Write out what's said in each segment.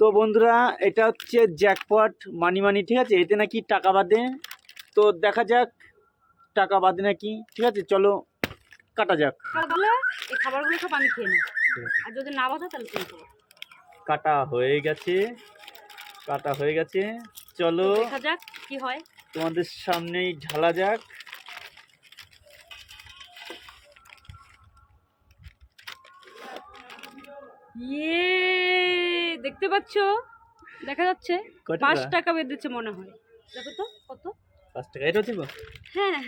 তো বন্ধুরা, এটা হচ্ছে জ্যাকপট মানি, ঠিক আছে? এতে নাকি টাকা বাঁধে। তো দেখা যাক টাকা বাঁধে নাকি। ঠিক আছে, চলো কাটা যাক। এই খাবারগুলো সব আমি খেয়ে নিই, আর যদি না বাঁধে তাহলে তুমি খাবো। কাটা হয়ে গেছে, চলো দেখা যাক কি হয়। তোমাদের সামনেই ঢালা যাক। ইয়ে, দেখতে পাচ্ছো? দেখা যাচ্ছে 5 টাকা বেঁধেছে মনে হয়। দেখো তো কত? 5 টাকা। এটা হচ্ছে গো? হ্যাঁ,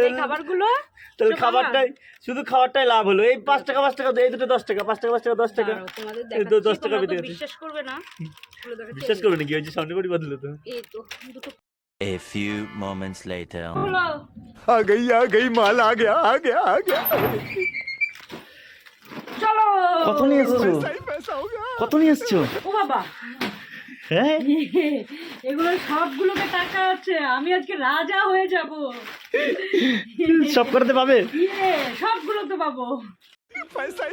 এই খাবারগুলো তাহলে খাবারটাই, শুধু খাবারটাই লাভ হলো। এই 5 টাকা, এই দুটো 10 টাকা, 5 টাকা 10 টাকা। তোমাদের এই তো 10 দেখাচ্ছি, টাকা তোমরা তো বেঁধে গেছে। বিশ্বাস করবে না। বিশ্বাস করবে নাকি? ওই যে সামনে বাড়ি বাঁধলো তো। এই তো দুটো A few moments later. হলো। आ गई माल आ गया। চলো। কত নিয়ে এসছো? কত নিয়ে এসছো? ও বাবা, হ্যাঁ, এগুলো সবগুলোকে টাকা আছে। আমি আজকে রাজা হয়ে যাব। সব করতে পাবে? সবগুলোকে পাবো। পয়সা